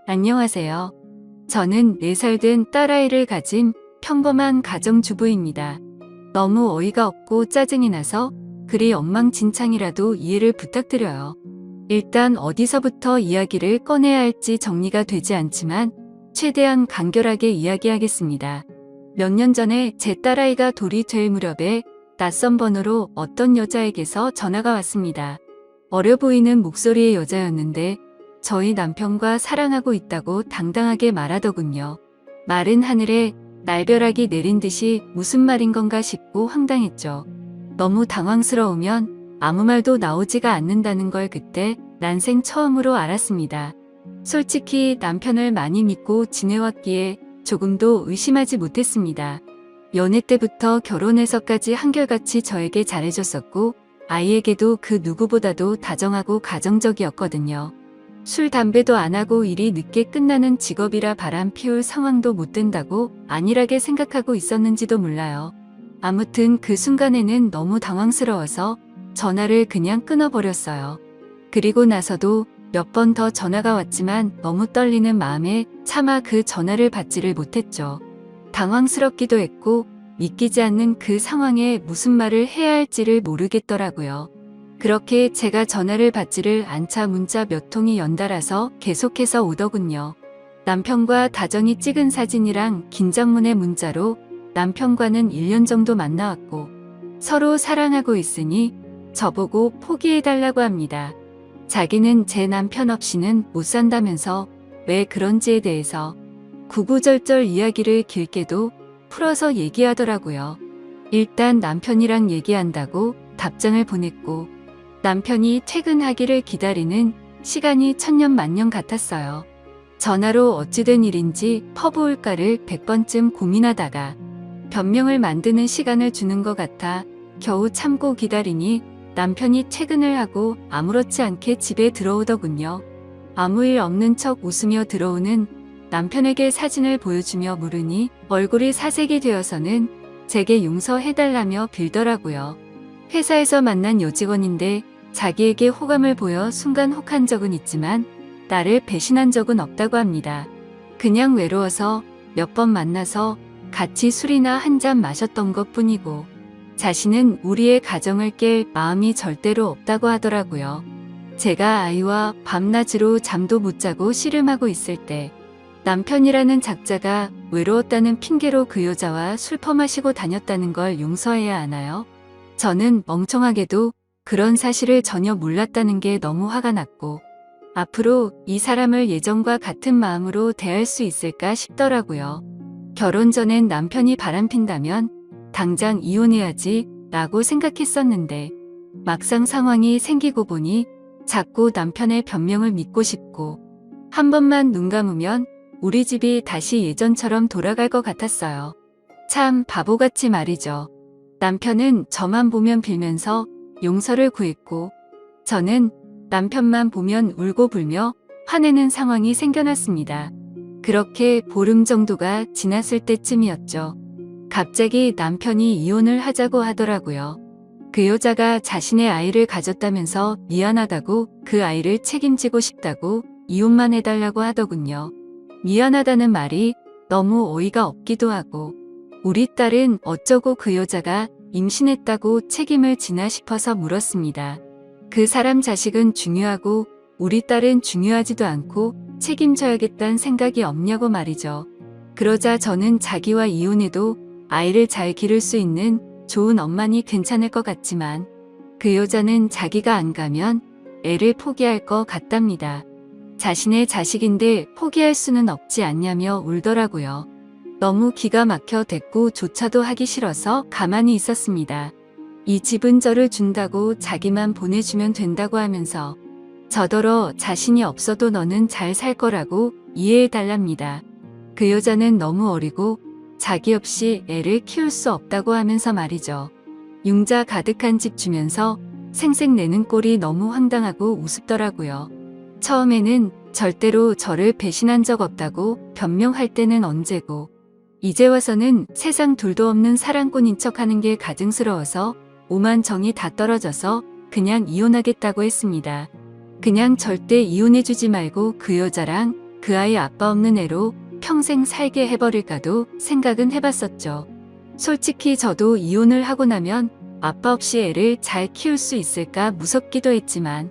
안녕하세요. 저는 4살 된 딸아이를 가진 평범한 가정주부입니다. 너무 어이가 없고 짜증이 나서 그리 엉망진창이라도 이해를 부탁드려요. 일단 어디서부터 이야기를 꺼내야 할지 정리가 되지 않지만 최대한 간결하게 이야기하겠습니다. 몇 년 전에 제 딸아이가 돌이 될 무렵에 낯선 번호로 어떤 여자에게서 전화가 왔습니다. 어려 보이는 목소리의 여자였는데 저희 남편과 사랑하고 있다고 당당하게 말하더군요. 마른 하늘에 날벼락이 내린 듯이 무슨 말인 건가 싶고 황당했죠. 너무 당황스러우면 아무 말도 나오지가 않는다는 걸 그때 난생 처음으로 알았습니다. 솔직히 남편을 많이 믿고 지내왔기에 조금도 의심하지 못했습니다. 연애 때부터 결혼해서까지 한결같이 저에게 잘해줬었고 아이에게도 그 누구보다도 다정하고 가정적이었거든요. 술, 담배도 안 하고 일이 늦게 끝나는 직업이라 바람 피울 상황도 못 된다고 안일하게 생각하고 있었는지도 몰라요. 아무튼 그 순간에는 너무 당황스러워서 전화를 그냥 끊어버렸어요. 그리고 나서도 몇 번 더 전화가 왔지만 너무 떨리는 마음에 차마 그 전화를 받지를 못했죠. 당황스럽기도 했고 믿기지 않는 그 상황에 무슨 말을 해야 할지를 모르겠더라고요. 그렇게 제가 전화를 받지를 않자 문자 몇 통이 연달아서 계속해서 오더군요. 남편과 다정히 찍은 사진이랑 긴장문의 문자로 남편과는 1년 정도 만나왔고 서로 사랑하고 있으니 저보고 포기해달라고 합니다. 자기는 제 남편 없이는 못 산다면서 왜 그런지에 대해서 구구절절 이야기를 길게도 풀어서 얘기하더라고요. 일단 남편이랑 얘기한다고 답장을 보냈고 남편이 퇴근하기를 기다리는 시간이 천년만년 같았어요. 전화로 어찌된 일인지 퍼부을까를 100번쯤 고민하다가 변명을 만드는 시간을 주는 것 같아 겨우 참고 기다리니 남편이 퇴근을 하고 아무렇지 않게 집에 들어오더군요. 아무 일 없는 척 웃으며 들어오는 남편에게 사진을 보여주며 물으니 얼굴이 사색이 되어서는 제게 용서해달라며 빌더라고요. 회사에서 만난 여직원인데 자기에게 호감을 보여 순간 혹한 적은 있지만 나를 배신한 적은 없다고 합니다. 그냥 외로워서 몇 번 만나서 같이 술이나 한 잔 마셨던 것 뿐이고 자신은 우리의 가정을 깰 마음이 절대로 없다고 하더라고요. 제가 아이와 밤낮으로 잠도 못 자고 씨름하고 있을 때 남편이라는 작자가 외로웠다는 핑계로 그 여자와 술 퍼마시고 다녔다는 걸 용서해야 하나요? 저는 멍청하게도 그런 사실을 전혀 몰랐다는 게 너무 화가 났고 앞으로 이 사람을 예전과 같은 마음으로 대할 수 있을까 싶더라고요. 결혼 전엔 남편이 바람핀다면 당장 이혼해야지 라고 생각했었는데 막상 상황이 생기고 보니 자꾸 남편의 변명을 믿고 싶고 한 번만 눈 감으면 우리 집이 다시 예전처럼 돌아갈 것 같았어요. 참 바보같이 말이죠. 남편은 저만 보면 빌면서 용서를 구했고 저는 남편만 보면 울고 불며 화내는 상황이 생겨났습니다. 그렇게 보름 정도가 지났을 때쯤이었죠. 갑자기 남편이 이혼을 하자고 하더라고요. 그 여자가 자신의 아이를 가졌다면서 미안하다고 그 아이를 책임지고 싶다고 이혼만 해달라고 하더군요. 미안하다는 말이 너무 어이가 없기도 하고 우리 딸은 어쩌고 그 여자가 임신했다고 책임을 지나 싶어서 물었습니다. 그 사람 자식은 중요하고 우리 딸은 중요하지도 않고 책임져야겠다는 생각이 없냐고 말이죠. 그러자 저는 자기와 이혼해도 아이를 잘 기를 수 있는 좋은 엄마니 괜찮을 것 같지만 그 여자는 자기가 안 가면 애를 포기할 것 같답니다. 자신의 자식인데 포기할 수는 없지 않냐며 울더라고요. 너무 기가 막혀 대꾸조차도 하기 싫어서 가만히 있었습니다. 이 집은 저를 준다고 자기만 보내주면 된다고 하면서 저더러 자신이 없어도 너는 잘 살 거라고 이해해달랍니다. 그 여자는 너무 어리고 자기 없이 애를 키울 수 없다고 하면서 말이죠. 융자 가득한 집 주면서 생색 내는 꼴이 너무 황당하고 우습더라고요. 처음에는 절대로 저를 배신한 적 없다고 변명할 때는 언제고 이제 와서는 세상 둘도 없는 사랑꾼인 척하는 게 가증스러워서 오만 정이 다 떨어져서 그냥 이혼하겠다고 했습니다. 그냥 절대 이혼해주지 말고 그 여자랑 그 아이 아빠 없는 애로 평생 살게 해버릴까도 생각은 해봤었죠. 솔직히 저도 이혼을 하고 나면 아빠 없이 애를 잘 키울 수 있을까 무섭기도 했지만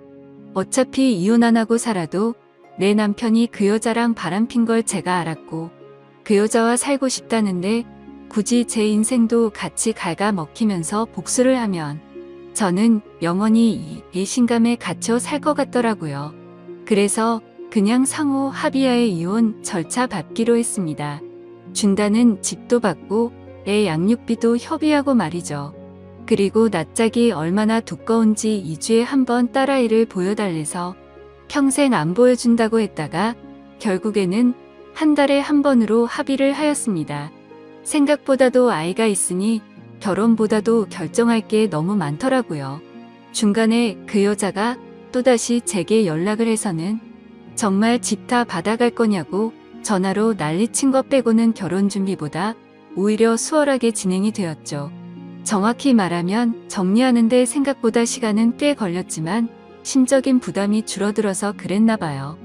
어차피 이혼 안 하고 살아도 내 남편이 그 여자랑 바람핀 걸 제가 알았고 그 여자와 살고 싶다는데 굳이 제 인생도 같이 갉아먹히면서 복수를 하면 저는 영원히 이 배신감에 갇혀 살 것 같더라고요. 그래서 그냥 상호 합의하에 이혼 절차 밟기로 했습니다. 준다는 집도 받고 애 양육비도 협의하고 말이죠. 그리고 낯짝이 얼마나 두꺼운지 2주에 한 번 딸아이를 보여달래서 평생 안 보여준다고 했다가 결국에는 한 달에 한 번으로 합의를 하였습니다. 생각보다도 아이가 있으니 결혼보다도 결정할 게 너무 많더라고요. 중간에 그 여자가 또다시 제게 연락을 해서는 정말 집 다 받아갈 거냐고 전화로 난리친 것 빼고는 결혼 준비보다 오히려 수월하게 진행이 되었죠. 정확히 말하면 정리하는데 생각보다 시간은 꽤 걸렸지만 심적인 부담이 줄어들어서 그랬나 봐요.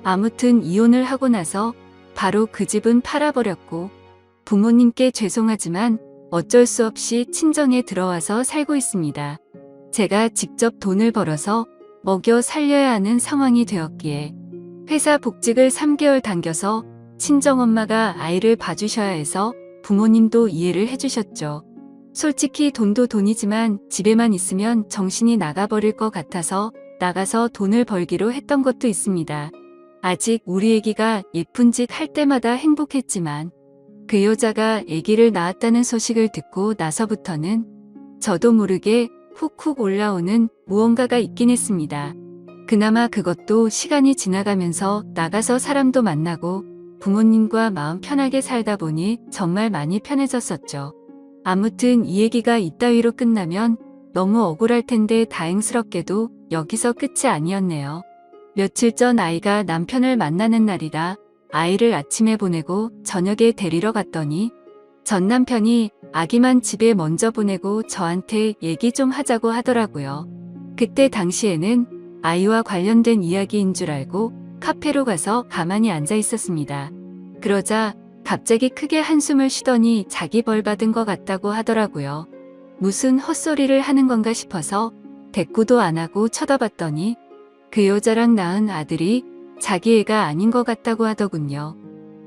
아무튼 이혼을 하고 나서 바로 그 집은 팔아버렸고 부모님께 죄송하지만 어쩔 수 없이 친정에 들어와서 살고 있습니다. 제가 직접 돈을 벌어서 먹여 살려야 하는 상황이 되었기에 회사 복직을 3개월 당겨서 친정엄마가 아이를 봐주셔야 해서 부모님도 이해를 해주셨죠. 솔직히 돈도 돈이지만 집에만 있으면 정신이 나가버릴 것 같아서 나가서 돈을 벌기로 했던 것도 있습니다. 아직 우리 애기가 예쁜 짓 할 때마다 행복했지만 그 여자가 아기를 낳았다는 소식을 듣고 나서부터는 저도 모르게 훅훅 올라오는 무언가가 있긴 했습니다. 그나마 그것도 시간이 지나가면서 나가서 사람도 만나고 부모님과 마음 편하게 살다 보니 정말 많이 편해졌었죠. 아무튼 이 얘기가 이따위로 끝나면 너무 억울할 텐데 다행스럽게도 여기서 끝이 아니었네요. 며칠 전 아이가 남편을 만나는 날이라 아이를 아침에 보내고 저녁에 데리러 갔더니 전 남편이 아기만 집에 먼저 보내고 저한테 얘기 좀 하자고 하더라고요. 그때 당시에는 아이와 관련된 이야기인 줄 알고 카페로 가서 가만히 앉아 있었습니다. 그러자 갑자기 크게 한숨을 쉬더니 자기 벌 받은 것 같다고 하더라고요. 무슨 헛소리를 하는 건가 싶어서 대꾸도 안 하고 쳐다봤더니 그 여자랑 낳은 아들이 자기 애가 아닌 것 같다고 하더군요.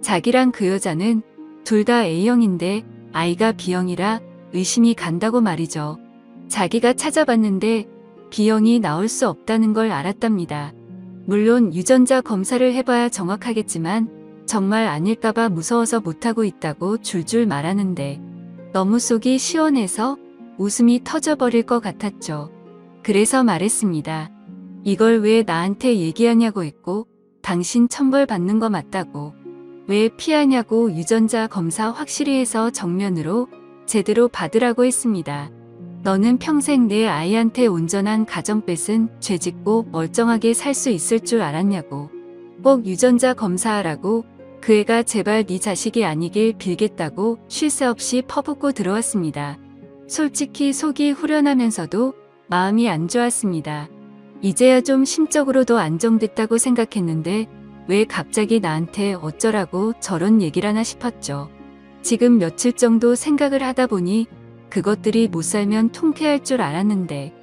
자기랑 그 여자는 둘 다 A형인데 아이가 B형이라 의심이 간다고 말이죠. 자기가 찾아봤는데 B형이 나올 수 없다는 걸 알았답니다. 물론 유전자 검사를 해봐야 정확하겠지만 정말 아닐까봐 무서워서 못하고 있다고 줄줄 말하는데 너무 속이 시원해서 웃음이 터져버릴 것 같았죠. 그래서 말했습니다. 이걸 왜 나한테 얘기하냐고 했고 당신 천벌 받는 거 맞다고. 왜 피하냐고 유전자 검사 확실히 해서 정면으로 제대로 받으라고 했습니다. 너는 평생 내 아이한테 온전한 가정 뺏은 죄짓고 멀쩡하게 살 수 있을 줄 알았냐고. 꼭 유전자 검사하라고 그 애가 제발 네 자식이 아니길 빌겠다고 쉴 새 없이 퍼붓고 들어왔습니다. 솔직히 속이 후련하면서도 마음이 안 좋았습니다. 이제야 좀 심적으로도 안정됐다고 생각했는데 왜 갑자기 나한테 어쩌라고 저런 얘기를 하나 싶었죠. 지금 며칠 정도 생각을 하다 보니 그것들이 못 살면 통쾌할 줄 알았는데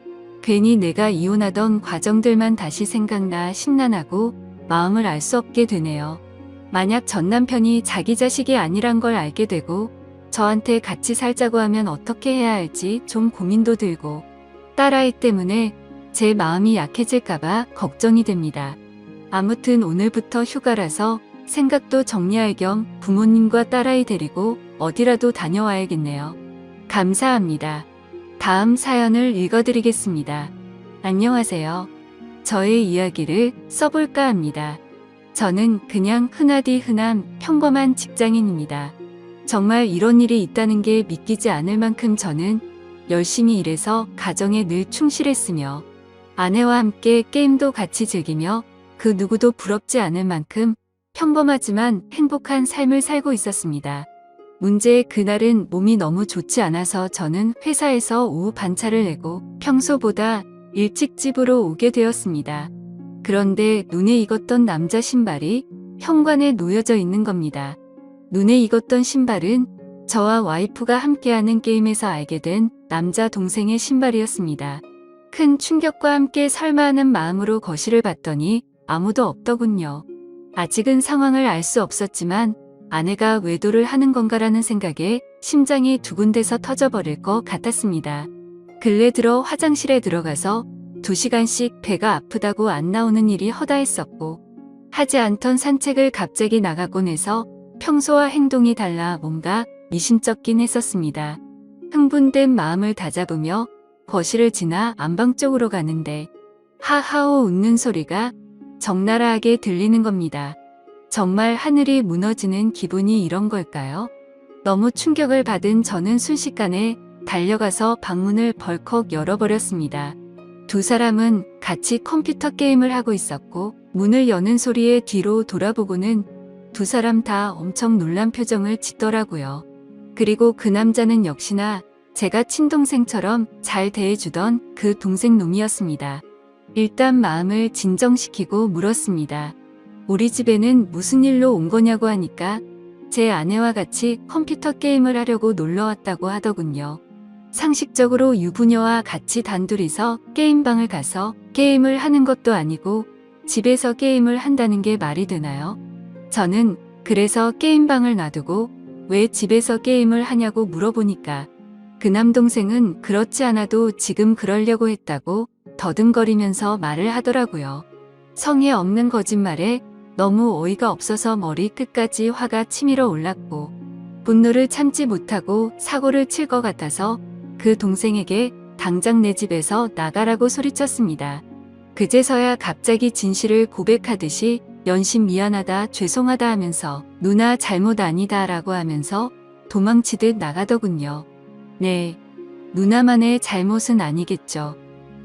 괜히 내가 이혼하던 과정들만 다시 생각나 심란하고 마음을 알 수 없게 되네요. 만약 전 남편이 자기 자식이 아니란 걸 알게 되고 저한테 같이 살자고 하면 어떻게 해야 할지 좀 고민도 들고 딸아이 때문에 제 마음이 약해질까봐 걱정이 됩니다. 아무튼 오늘부터 휴가라서 생각도 정리할 겸 부모님과 딸아이 데리고 어디라도 다녀와야겠네요. 감사합니다. 다음 사연을 읽어드리겠습니다. 안녕하세요. 저의 이야기를 써볼까 합니다. 저는 그냥 흔하디 흔한 평범한 직장인입니다. 정말 이런 일이 있다는 게 믿기지 않을 만큼 저는 열심히 일해서 가정에 늘 충실했으며 아내와 함께 게임도 같이 즐기며 그 누구도 부럽지 않을 만큼 평범하지만 행복한 삶을 살고 있었습니다. 문제의 그날은 몸이 너무 좋지 않아서 저는 회사에서 오후 반차를 내고 평소보다 일찍 집으로 오게 되었습니다. 그런데 눈에 익었던 남자 신발이 현관에 놓여져 있는 겁니다. 눈에 익었던 신발은 저와 와이프가 함께하는 게임에서 알게 된 남자 동생의 신발이었습니다. 큰 충격과 함께 설마 하는 마음으로 거실을 봤더니 아무도 없더군요. 아직은 상황을 알 수 없었지만 아내가 외도를 하는 건가라는 생각에 심장이 두근대서 터져버릴 것 같았습니다. 근래 들어 화장실에 들어가서 2시간씩 배가 아프다고 안 나오는 일이 허다했었고 하지 않던 산책을 갑자기 나가곤 해서 평소와 행동이 달라 뭔가 미심쩍긴 했었습니다. 흥분된 마음을 다잡으며 거실을 지나 안방 쪽으로 가는데 하하오 웃는 소리가 적나라하게 들리는 겁니다. 정말 하늘이 무너지는 기분이 이런 걸까요? 너무 충격을 받은 저는 순식간에 달려가서 방문을 벌컥 열어버렸습니다. 두 사람은 같이 컴퓨터 게임을 하고 있었고 문을 여는 소리에 뒤로 돌아보고는 두 사람 다 엄청 놀란 표정을 짓더라고요. 그리고 그 남자는 역시나 제가 친동생처럼 잘 대해주던 그 동생 놈이었습니다. 일단 마음을 진정시키고 물었습니다. 우리 집에는 무슨 일로 온 거냐고 하니까 제 아내와 같이 컴퓨터 게임을 하려고 놀러 왔다고 하더군요. 상식적으로 유부녀와 같이 단둘이서 게임방을 가서 게임을 하는 것도 아니고 집에서 게임을 한다는 게 말이 되나요? 저는 그래서 게임방을 놔두고 왜 집에서 게임을 하냐고 물어보니까 그 남동생은 그렇지 않아도 지금 그러려고 했다고 더듬거리면서 말을 하더라고요. 성의 없는 거짓말에 너무 어이가 없어서 머리 끝까지 화가 치밀어 올랐고 분노를 참지 못하고 사고를 칠 것 같아서 그 동생에게 당장 내 집에서 나가라고 소리쳤습니다. 그제서야 갑자기 진실을 고백하듯이 연신 미안하다 죄송하다 하면서 누나 잘못 아니다 라고 하면서 도망치듯 나가더군요. 네, 누나만의 잘못은 아니겠죠.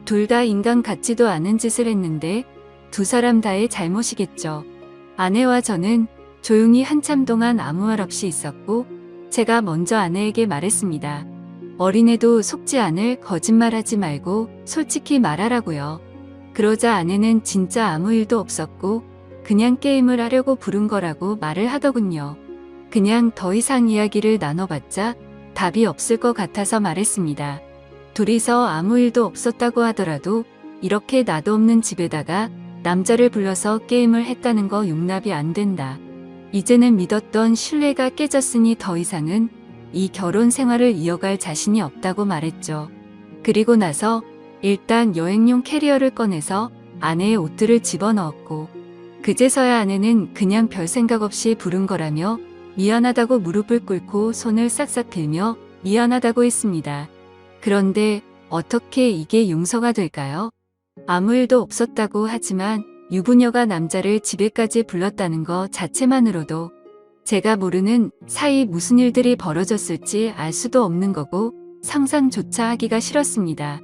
둘 다 인간 같지도 않은 짓을 했는데 두 사람 다의 잘못이겠죠. 아내와 저는 조용히 한참 동안 아무 말 없이 있었고 제가 먼저 아내에게 말했습니다. 어린애도 속지 않을 거짓말하지 말고 솔직히 말하라고요. 그러자 아내는 진짜 아무 일도 없었고 그냥 게임을 하려고 부른 거라고 말을 하더군요. 그냥 더 이상 이야기를 나눠봤자 답이 없을 것 같아서 말했습니다. 둘이서 아무 일도 없었다고 하더라도 이렇게 나도 없는 집에다가 남자를 불러서 게임을 했다는 거 용납이 안 된다. 이제는 믿었던 신뢰가 깨졌으니 더 이상은 이 결혼 생활을 이어갈 자신이 없다고 말했죠. 그리고 나서 일단 여행용 캐리어를 꺼내서 아내의 옷들을 집어넣었고 그제서야 아내는 그냥 별 생각 없이 부른 거라며 미안하다고 무릎을 꿇고 손을 싹싹 빌며 미안하다고 했습니다. 그런데 어떻게 이게 용서가 될까요? 아무 일도 없었다고 하지만 유부녀가 남자를 집에까지 불렀다는 것 자체만으로도 제가 모르는 사이 무슨 일들이 벌어졌을지 알 수도 없는 거고 상상조차 하기가 싫었습니다.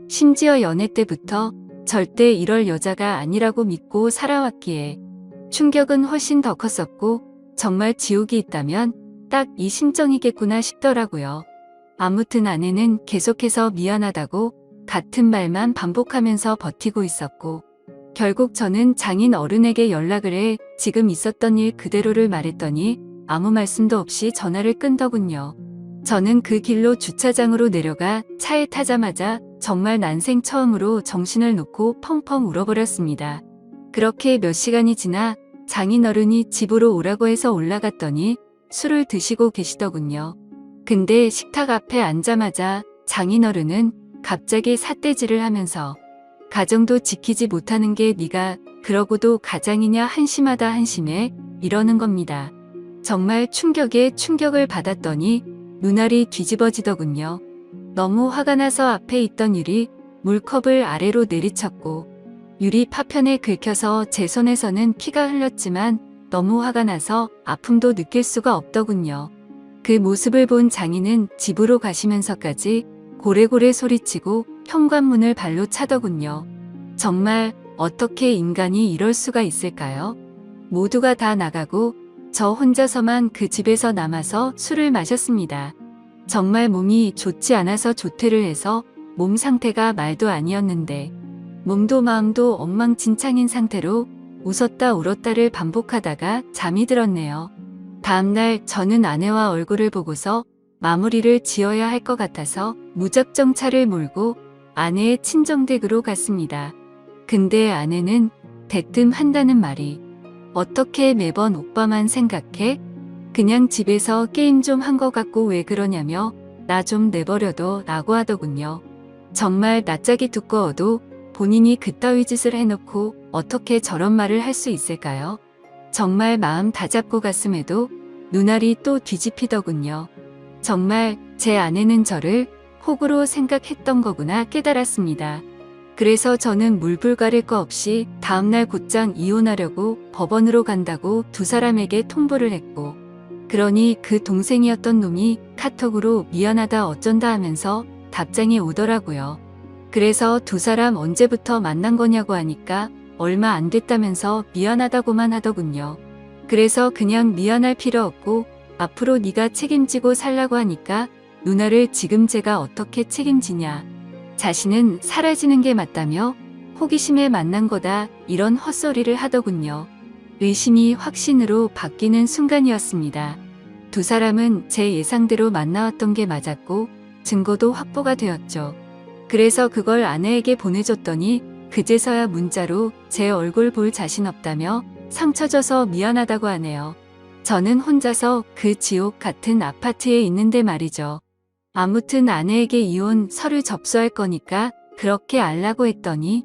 심지어 연애 때부터 절대 이럴 여자가 아니라고 믿고 살아왔기에 충격은 훨씬 더 컸었고 정말 지옥이 있다면 딱 이 심정이겠구나 싶더라고요. 아무튼 아내는 계속해서 미안하다고 같은 말만 반복하면서 버티고 있었고 결국 저는 장인 어른에게 연락을 해 지금 있었던 일 그대로를 말했더니 아무 말씀도 없이 전화를 끈더군요. 저는 그 길로 주차장으로 내려가 차에 타자마자 정말 난생 처음으로 정신을 놓고 펑펑 울어버렸습니다. 그렇게 몇 시간이 지나 장인어른이 집으로 오라고 해서 올라갔더니 술을 드시고 계시더군요. 근데 식탁 앞에 앉자마자 장인어른은 갑자기 삿대질을 하면서 가정도 지키지 못하는 게 네가 그러고도 가장이냐 한심하다 한심해 이러는 겁니다. 정말 충격에 충격을 받았더니 눈알이 뒤집어지더군요. 너무 화가 나서 앞에 있던 유리 물컵을 아래로 내리쳤고 유리 파편에 긁혀서 제 손에서는 피가 흘렀지만 너무 화가 나서 아픔도 느낄 수가 없더군요. 그 모습을 본 장인은 집으로 가시면서까지 고래고래 소리치고 현관문을 발로 차더군요. 정말 어떻게 인간이 이럴 수가 있을까요? 모두가 다 나가고 저 혼자서만 그 집에서 남아서 술을 마셨습니다. 정말 몸이 좋지 않아서 조퇴를 해서 몸 상태가 말도 아니었는데 몸도 마음도 엉망진창인 상태로 웃었다 울었다를 반복하다가 잠이 들었네요. 다음날 저는 아내와 얼굴을 보고서 마무리를 지어야 할 것 같아서 무작정 차를 몰고 아내의 친정댁으로 갔습니다. 근데 아내는 대뜸 한다는 말이 어떻게 매번 오빠만 생각해? 그냥 집에서 게임 좀 한 것 같고 왜 그러냐며 나 좀 내버려둬 라고 하더군요. 정말 낯짝이 두꺼워도 본인이 그따위 짓을 해놓고 어떻게 저런 말을 할 수 있을까요? 정말 마음 다잡고 갔음에도 눈알이 또 뒤집히더군요. 정말 제 아내는 저를 호구로 생각했던 거구나 깨달았습니다. 그래서 저는 물불 가릴 거 없이 다음날 곧장 이혼하려고 법원으로 간다고 두 사람에게 통보를 했고, 그러니 그 동생이었던 놈이 카톡으로 미안하다 어쩐다 하면서 답장이 오더라고요. 그래서 두 사람 언제부터 만난 거냐고 하니까 얼마 안 됐다면서 미안하다고만 하더군요. 그래서 그냥 미안할 필요 없고 앞으로 네가 책임지고 살라고 하니까 누나를 지금 제가 어떻게 책임지냐. 자신은 사라지는 게 맞다며 호기심에 만난 거다 이런 헛소리를 하더군요. 의심이 확신으로 바뀌는 순간이었습니다. 두 사람은 제 예상대로 만나왔던 게 맞았고 증거도 확보가 되었죠. 그래서 그걸 아내에게 보내줬더니 그제서야 문자로 제 얼굴 볼 자신 없다며 상처 줘서 미안하다고 하네요. 저는 혼자서 그 지옥 같은 아파트에 있는데 말이죠. 아무튼 아내에게 이혼 서류 접수할 거니까 그렇게 알라고 했더니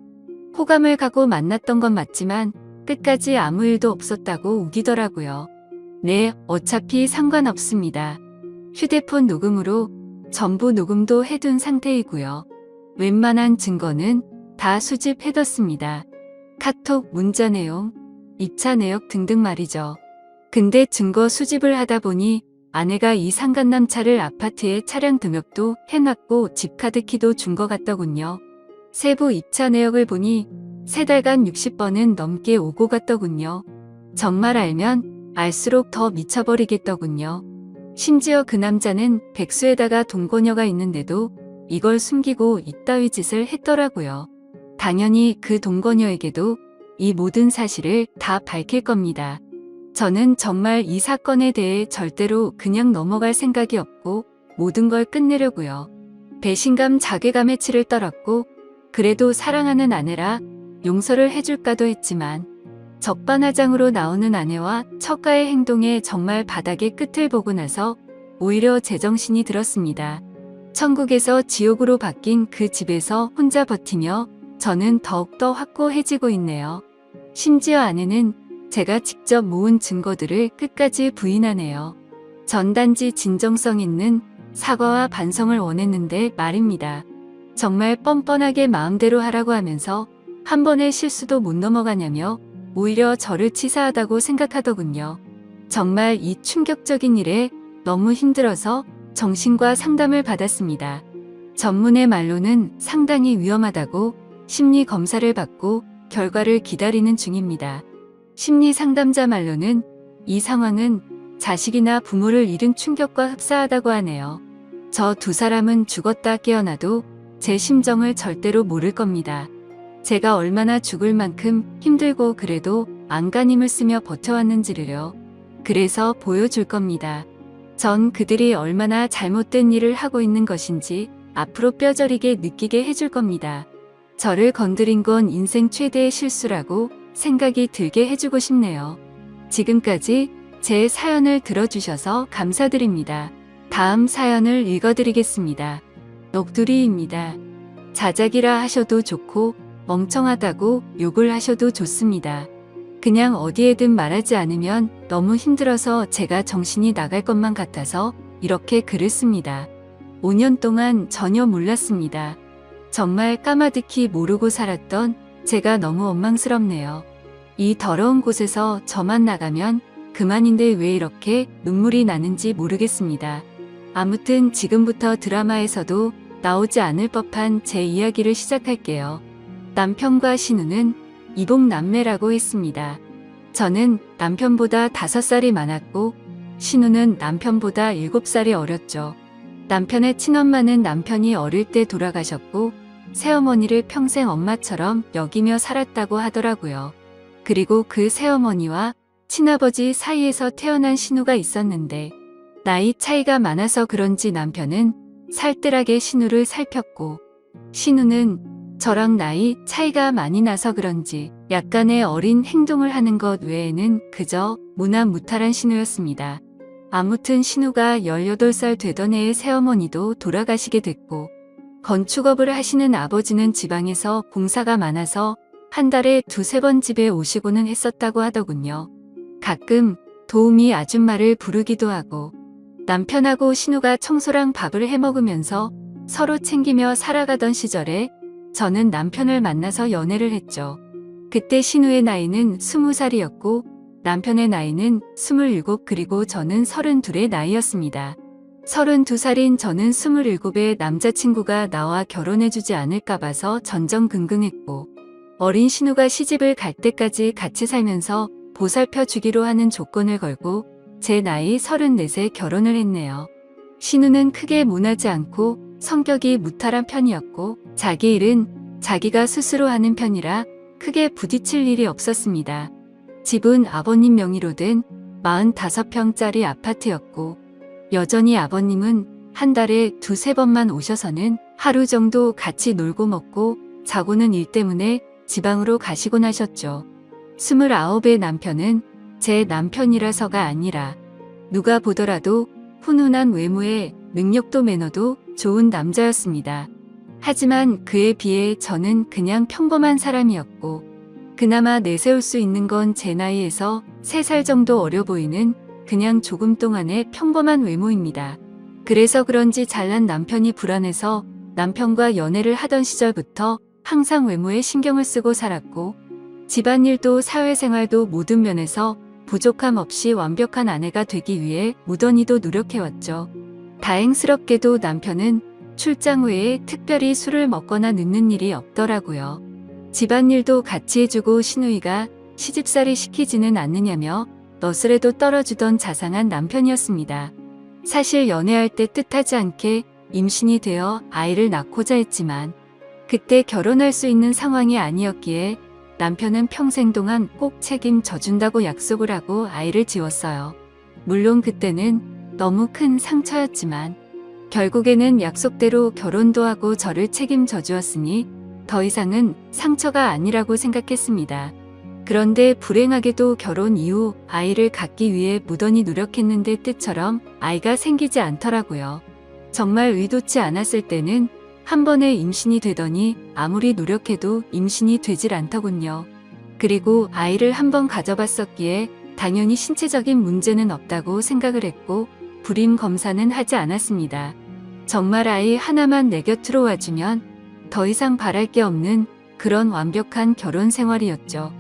호감을 가고 만났던 건 맞지만 끝까지 아무 일도 없었다고 우기더라고요. 네, 어차피 상관없습니다. 휴대폰 녹음으로 전부 녹음도 해둔 상태이고요. 웬만한 증거는 다 수집해뒀습니다. 카톡, 문자 내용, 입차 내역 등등 말이죠. 근데 증거 수집을 하다 보니 아내가 이 상간남 차를 아파트에 차량 등록도 해놨고 집카드키도 준 것 같더군요. 세부 입차 내역을 보니 3달간 60번은 넘게 오고 갔더군요. 정말 알면 알수록 더 미쳐버리겠더군요. 심지어 그 남자는 백수에다가 동거녀가 있는데도 이걸 숨기고 이따위 짓을 했더라고요. 당연히 그 동거녀에게도 이 모든 사실을 다 밝힐 겁니다. 저는 정말 이 사건에 대해 절대로 그냥 넘어갈 생각이 없고 모든 걸 끝내려고요. 배신감, 자괴감에 치를 떨었고 그래도 사랑하는 아내라 용서를 해줄까도 했지만 적반하장으로 나오는 아내와 처가의 행동에 정말 바닥의 끝을 보고 나서 오히려 제정신이 들었습니다. 천국에서 지옥으로 바뀐 그 집에서 혼자 버티며 저는 더욱더 확고해지고 있네요. 심지어 아내는 제가 직접 모은 증거들을 끝까지 부인하네요. 전 단지 진정성 있는 사과와 반성을 원했는데 말입니다. 정말 뻔뻔하게 마음대로 하라고 하면서 한 번의 실수도 못 넘어가냐며 오히려 저를 치사하다고 생각하더군요. 정말 이 충격적인 일에 너무 힘들어서 정신과 상담을 받았습니다. 전문의 말로는 상당히 위험하다고 심리 검사를 받고 결과를 기다리는 중입니다. 심리 상담자 말로는 이 상황은 자식이나 부모를 잃은 충격과 흡사하다고 하네요. 저 두 사람은 죽었다 깨어나도 제 심정을 절대로 모를 겁니다. 제가 얼마나 죽을 만큼 힘들고 그래도 안간힘을 쓰며 버텨왔는지를요. 그래서 보여줄 겁니다. 전 그들이 얼마나 잘못된 일을 하고 있는 것인지 앞으로 뼈저리게 느끼게 해줄 겁니다. 저를 건드린 건 인생 최대의 실수라고 생각이 들게 해주고 싶네요. 지금까지 제 사연을 들어주셔서 감사드립니다. 다음 사연을 읽어드리겠습니다. 녹두리입니다. 자작이라 하셔도 좋고 멍청하다고 욕을 하셔도 좋습니다. 그냥 어디에든 말하지 않으면 너무 힘들어서 제가 정신이 나갈 것만 같아서 이렇게 글을 씁니다. 5년 동안 전혀 몰랐습니다. 정말 까마득히 모르고 살았던 제가 너무 원망스럽네요. 이 더러운 곳에서 저만 나가면 그만인데 왜 이렇게 눈물이 나는지 모르겠습니다. 아무튼 지금부터 드라마에서도 나오지 않을 법한 제 이야기를 시작할게요. 남편과 신우는 이복남매라고 했습니다. 저는 남편보다 5살이 많았고 신우는 남편보다 7살이 어렸죠. 남편의 친엄마는 남편이 어릴 때 돌아가셨고 새어머니를 평생 엄마처럼 여기며 살았다고 하더라고요. 그리고 그 새어머니와 친아버지 사이에서 태어난 신우가 있었는데 나이 차이가 많아서 그런지 남편은 살뜰하게 신우를 살폈고 신우는 저랑 나이 차이가 많이 나서 그런지 약간의 어린 행동을 하는 것 외에는 그저 무난무탈한 신우였습니다. 아무튼 신우가 18살 되던 해에 새어머니도 돌아가시게 됐고 건축업을 하시는 아버지는 지방에서 봉사가 많아서 한 달에 2~3번 집에 오시고는 했었다고 하더군요. 가끔 도우미 아줌마를 부르기도 하고 남편하고 신우가 청소랑 밥을 해먹으면서 서로 챙기며 살아가던 시절에 저는 남편을 만나서 연애를 했죠. 그때 신우의 나이는 20살이었고 남편의 나이는 27 그리고 저는 32의 나이였습니다. 32살인 저는 27에 남자친구가 나와 결혼해주지 않을까 봐서 전전긍긍했고 어린 신우가 시집을 갈 때까지 같이 살면서 보살펴 주기로 하는 조건을 걸고 제 나이 34에 결혼을 했네요. 신우는 크게 모나지 않고 성격이 무탈한 편이었고 자기 일은 자기가 스스로 하는 편이라 크게 부딪힐 일이 없었습니다. 집은 아버님 명의로 된 45평짜리 아파트였고 여전히 아버님은 한 달에 2~3번만 오셔서는 하루 정도 같이 놀고 먹고 자고는 일 때문에 지방으로 가시곤 하셨죠. 29의 남편은 제 남편이라서가 아니라 누가 보더라도 훈훈한 외모에 능력도 매너도 좋은 남자였습니다. 하지만 그에 비해 저는 그냥 평범한 사람이었고 그나마 내세울 수 있는 건 제 나이에서 3살 정도 어려 보이는 그냥 조금 동안의 평범한 외모입니다. 그래서 그런지 잘난 남편이 불안해서 남편과 연애를 하던 시절부터 항상 외모에 신경을 쓰고 살았고 집안일도 사회생활도 모든 면에서 부족함 없이 완벽한 아내가 되기 위해 무던히도 노력해왔죠. 다행스럽게도 남편은 출장 후에 특별히 술을 먹거나 늦는 일이 없더라고요. 집안일도 같이 해주고 시누이가 시집살이 시키지는 않느냐며 너스레도 떨어주던 자상한 남편이었습니다. 사실 연애할 때 뜻하지 않게 임신이 되어 아이를 낳고자 했지만 그때 결혼할 수 있는 상황이 아니었기에 남편은 평생 동안 꼭 책임져 준다고 약속을 하고 아이를 지웠어요. 물론 그때는 너무 큰 상처였지만 결국에는 약속대로 결혼도 하고 저를 책임져 주었으니 더 이상은 상처가 아니라고 생각했습니다. 그런데 불행하게도 결혼 이후 아이를 갖기 위해 무던히 노력했는데 뜻처럼 아이가 생기지 않더라고요. 정말 의도치 않았을 때는 한 번에 임신이 되더니 아무리 노력해도 임신이 되질 않더군요. 그리고 아이를 한 번 가져봤었기에 당연히 신체적인 문제는 없다고 생각을 했고 불임 검사는 하지 않았습니다. 정말 아이 하나만 내 곁으로 와주면 더 이상 바랄 게 없는 그런 완벽한 결혼 생활이었죠.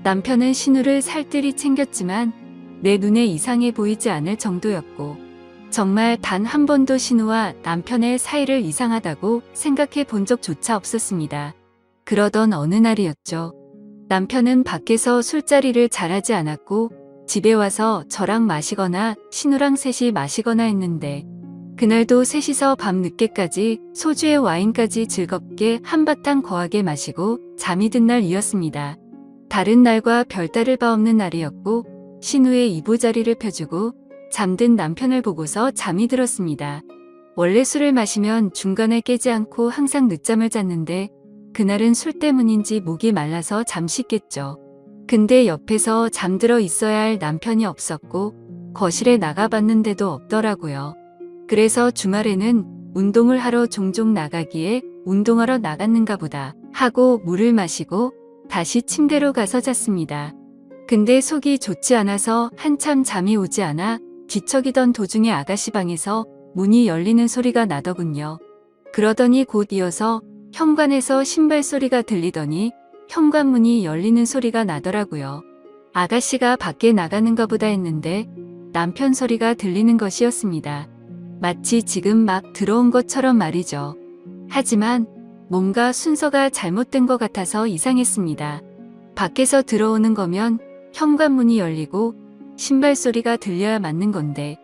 남편은 신우를 살뜰히 챙겼지만 내 눈에 이상해 보이지 않을 정도였고 정말 단 한 번도 신우와 남편의 사이를 이상하다고 생각해 본 적조차 없었습니다. 그러던 어느 날이었죠. 남편은 밖에서 술자리를 잘하지 않았고 집에 와서 저랑 마시거나 신우랑 셋이 마시거나 했는데 그날도 셋이서 밤늦게까지 소주에 와인까지 즐겁게 한바탕 거하게 마시고 잠이 든 날이었습니다. 다른 날과 별다를 바 없는 날이었고 신우의 이부자리를 펴주고 잠든 남편을 보고서 잠이 들었습니다. 원래 술을 마시면 중간에 깨지 않고 항상 늦잠을 잤는데 그날은 술 때문인지 목이 말라서 잠시 깼죠. 근데 옆에서 잠들어 있어야 할 남편이 없었고 거실에 나가봤는데도 없더라고요. 그래서 주말에는 운동을 하러 종종 나가기에 운동하러 나갔는가 보다 하고 물을 마시고 다시 침대로 가서 잤습니다. 근데 속이 좋지 않아서 한참 잠이 오지 않아 뒤척이던 도중에 아가씨 방에서 문이 열리는 소리가 나더군요. 그러더니 곧 이어서 현관에서 신발 소리가 들리더니 현관문이 열리는 소리가 나더라고요. 아가씨가 밖에 나가는가 보다 했는데 남편 소리가 들리는 것이었습니다. 마치 지금 막 들어온 것처럼 말이죠. 하지만 뭔가 순서가 잘못된 것 같아서 이상했습니다. 밖에서 들어오는 거면 현관문이 열리고 신발 소리가 들려야 맞는 건데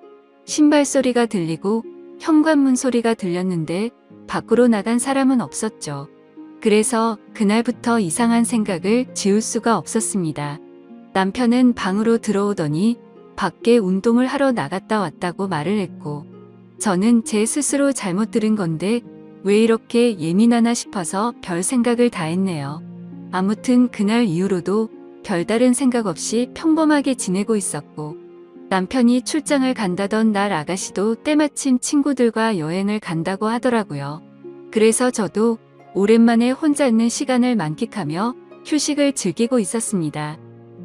신발 소리가 들리고 현관문 소리가 들렸는데 밖으로 나간 사람은 없었죠. 그래서 그날부터 이상한 생각을 지울 수가 없었습니다. 남편은 방으로 들어오더니 밖에 운동을 하러 나갔다 왔다고 말을 했고, 저는 제 스스로 잘못 들은 건데 왜 이렇게 예민하나 싶어서 별 생각을 다 했네요. 아무튼 그날 이후로도 별다른 생각 없이 평범하게 지내고 있었고, 남편이 출장을 간다던 날 아가씨도 때마침 친구들과 여행을 간다고 하더라고요. 그래서 저도 오랜만에 혼자 있는 시간을 만끽하며 휴식을 즐기고 있었습니다.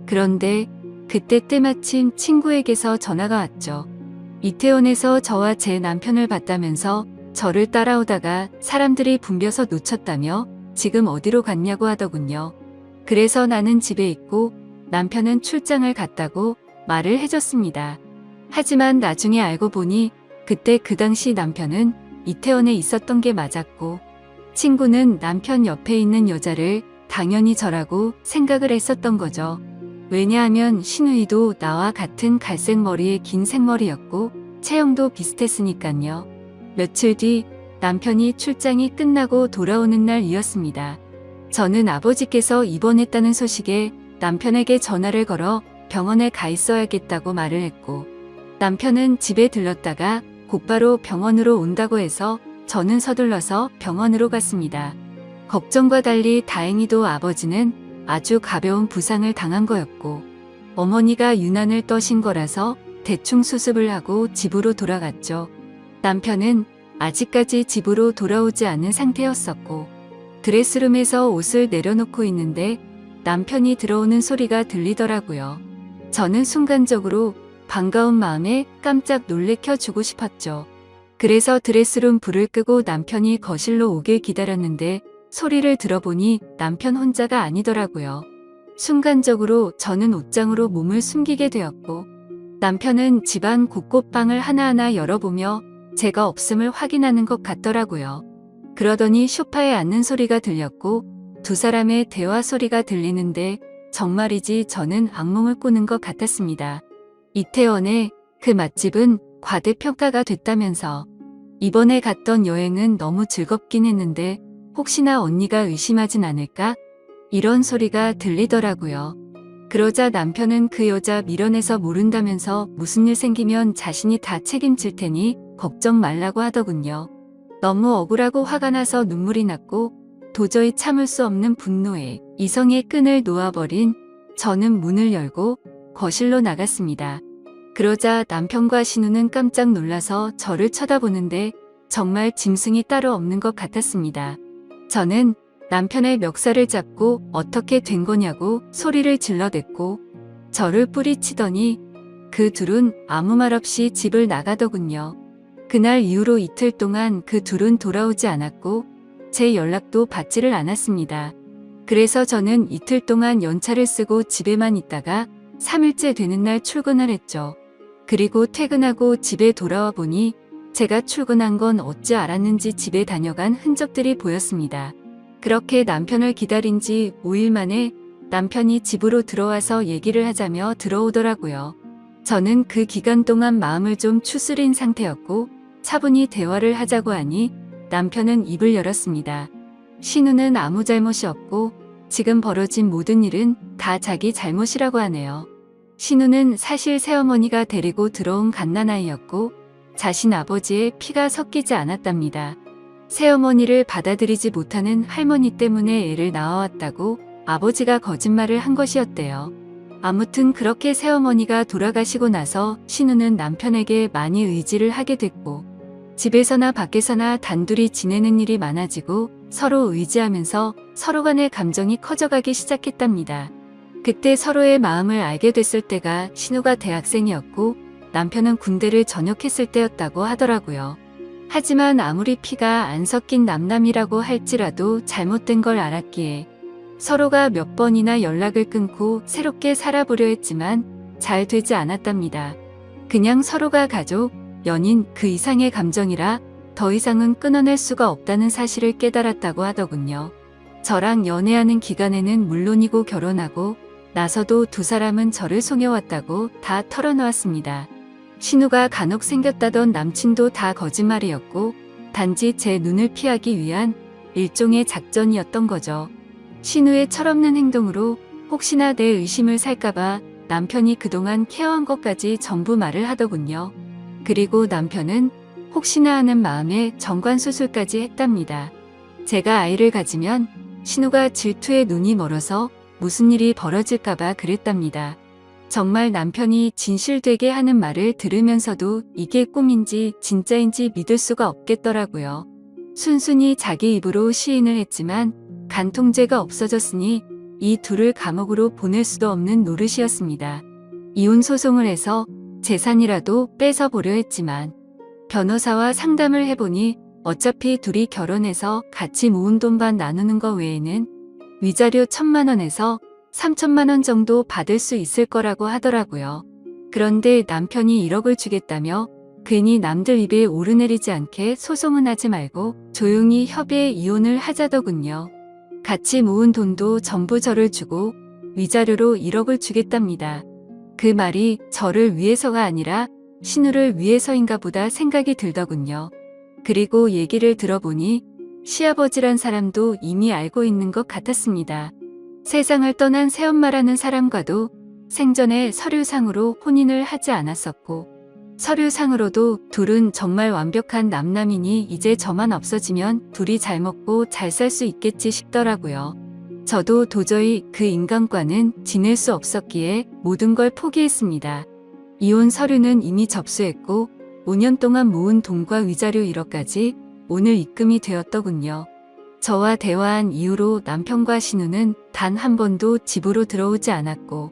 그런데 그때 때마침 친구에게서 전화가 왔죠. 이태원에서 저와 제 남편을 봤다면서 저를 따라오다가 사람들이 붐벼서 놓쳤다며 지금 어디로 갔냐고 하더군요. 그래서 나는 집에 있고 남편은 출장을 갔다고 말을 해줬습니다. 하지만 나중에 알고 보니 그때 그 당시 남편은 이태원에 있었던 게 맞았고, 친구는 남편 옆에 있는 여자를 당연히 저라고 생각을 했었던 거죠. 왜냐하면 신우이도 나와 같은 갈색 머리에 긴 생머리였고 체형도 비슷했으니깐요. 며칠 뒤 남편이 출장이 끝나고 돌아오는 날이었습니다. 저는 아버지께서 입원했다는 소식에 남편에게 전화를 걸어 병원에 가 있어야겠다고 말을 했고, 남편은 집에 들렀다가 곧바로 병원으로 온다고 해서 저는 서둘러서 병원으로 갔습니다. 걱정과 달리 다행히도 아버지는 아주 가벼운 부상을 당한 거였고, 어머니가 유난을 떠신 거라서 대충 수습을 하고 집으로 돌아갔죠. 남편은 아직까지 집으로 돌아오지 않은 상태였었고, 드레스룸에서 옷을 내려놓고 있는데 남편이 들어오는 소리가 들리더라고요. 저는 순간적으로 반가운 마음에 깜짝 놀래켜 주고 싶었죠. 그래서 드레스룸 불을 끄고 남편이 거실로 오길 기다렸는데 소리를 들어보니 남편 혼자가 아니더라고요. 순간적으로 저는 옷장으로 몸을 숨기게 되었고, 남편은 집안 곳곳 방을 하나하나 열어보며 제가 없음을 확인하는 것 같더라고요. 그러더니 소파에 앉는 소리가 들렸고 두 사람의 대화 소리가 들리는데 정말이지 저는 악몽을 꾸는 것 같았습니다. 이태원의 그 맛집은 과대평가가 됐다면서, 이번에 갔던 여행은 너무 즐겁긴 했는데 혹시나 언니가 의심하진 않을까? 이런 소리가 들리더라고요. 그러자 남편은 그 여자 밀어내서 모른다면서 무슨 일 생기면 자신이 다 책임질 테니 걱정 말라고 하더군요. 너무 억울하고 화가 나서 눈물이 났고 도저히 참을 수 없는 분노에 이성의 끈을 놓아버린 저는 문을 열고 거실로 나갔습니다. 그러자 남편과 신우는 깜짝 놀라서 저를 쳐다보는데 정말 짐승이 따로 없는 것 같았습니다. 저는 남편의 멱살을 잡고 어떻게 된 거냐고 소리를 질러댔고 저를 뿌리치더니 그 둘은 아무 말 없이 집을 나가더군요. 그날 이후로 이틀 동안 그 둘은 돌아오지 않았고 제 연락도 받지를 않았습니다. 그래서 저는 이틀 동안 연차를 쓰고 집에만 있다가 3일째 되는 날 출근을 했죠. 그리고 퇴근하고 집에 돌아와 보니 제가 출근한 건 어찌 알았는지 집에 다녀간 흔적들이 보였습니다. 그렇게 남편을 기다린 지 5일 만에 남편이 집으로 들어와서 얘기를 하자며 들어오더라고요. 저는 그 기간 동안 마음을 좀 추스린 상태였고 차분히 대화를 하자고 하니 남편은 입을 열었습니다. 신우는 아무 잘못이 없고 지금 벌어진 모든 일은 다 자기 잘못이라고 하네요. 신우는 사실 새어머니가 데리고 들어온 갓난아이였고 자신 아버지의 피가 섞이지 않았답니다. 새어머니를 받아들이지 못하는 할머니 때문에 애를 낳아왔다고 아버지가 거짓말을 한 것이었대요. 아무튼 그렇게 새어머니가 돌아가시고 나서 신우는 남편에게 많이 의지를 하게 됐고 집에서나 밖에서나 단둘이 지내는 일이 많아지고 서로 의지하면서 서로 간의 감정이 커져가기 시작했답니다. 그때 서로의 마음을 알게 됐을 때가 신우가 대학생이었고 남편은 군대를 전역했을 때였다고 하더라고요. 하지만 아무리 피가 안 섞인 남남이라고 할지라도 잘못된 걸 알았기에 서로가 몇 번이나 연락을 끊고 새롭게 살아보려 했지만 잘 되지 않았답니다. 그냥 서로가 가족, 연인 그 이상의 감정이라 더 이상은 끊어낼 수가 없다는 사실을 깨달았다고 하더군요. 저랑 연애하는 기간에는 물론이고 결혼하고 나서도 두 사람은 저를 속여왔다고 다 털어놓았습니다. 신우가 간혹 생겼다던 남친도 다 거짓말이었고 단지 제 눈을 피하기 위한 일종의 작전이었던 거죠. 신우의 철없는 행동으로 혹시나 내 의심을 살까봐 남편이 그동안 케어한 것까지 전부 말을 하더군요. 그리고 남편은 혹시나 하는 마음에 정관수술까지 했답니다. 제가 아이를 가지면 신우가 질투에 눈이 멀어서 무슨 일이 벌어질까봐 그랬답니다. 정말 남편이 진실되게 하는 말을 들으면서도 이게 꿈인지 진짜인지 믿을 수가 없겠더라고요. 순순히 자기 입으로 시인을 했지만 간통죄가 없어졌으니 이 둘을 감옥으로 보낼 수도 없는 노릇이었습니다. 이혼 소송을 해서 재산이라도 뺏어보려 했지만 변호사와 상담을 해보니 어차피 둘이 결혼해서 같이 모은 돈만 나누는 거 외에는 위자료 1,000만 원에서 3,000만 원 정도 받을 수 있을 거라고 하더라고요. 그런데 남편이 1억을 주겠다며 괜히 남들 입에 오르내리지 않게 소송은 하지 말고 조용히 협의해 이혼을 하자더군요. 같이 모은 돈도 전부 저를 주고 위자료로 1억을 주겠답니다. 그 말이 저를 위해서가 아니라 신우를 위해서인가 보다 생각이 들더군요. 그리고 얘기를 들어보니 시아버지란 사람도 이미 알고 있는 것 같았습니다. 세상을 떠난 새엄마라는 사람과도 생전에 서류상으로 혼인을 하지 않았었고 서류상으로도 둘은 정말 완벽한 남남이니 이제 저만 없어지면 둘이 잘 먹고 잘 살 수 있겠지 싶더라고요. 저도 도저히 그 인간과는 지낼 수 없었기에 모든 걸 포기했습니다. 이혼 서류는 이미 접수했고 5년 동안 모은 돈과 위자료 1억까지 오늘 입금이 되었더군요. 저와 대화한 이후로 남편과 신우는 단 한 번도 집으로 들어오지 않았고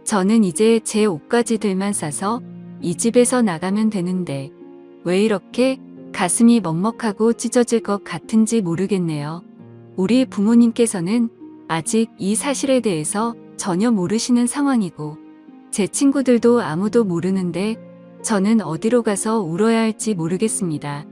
저는 이제 제 옷가지들만 싸서 이 집에서 나가면 되는데 왜 이렇게 가슴이 먹먹하고 찢어질 것 같은지 모르겠네요. 우리 부모님께서는 아직 이 사실에 대해서 전혀 모르시는 상황이고 제 친구들도 아무도 모르는데 저는 어디로 가서 울어야 할지 모르겠습니다.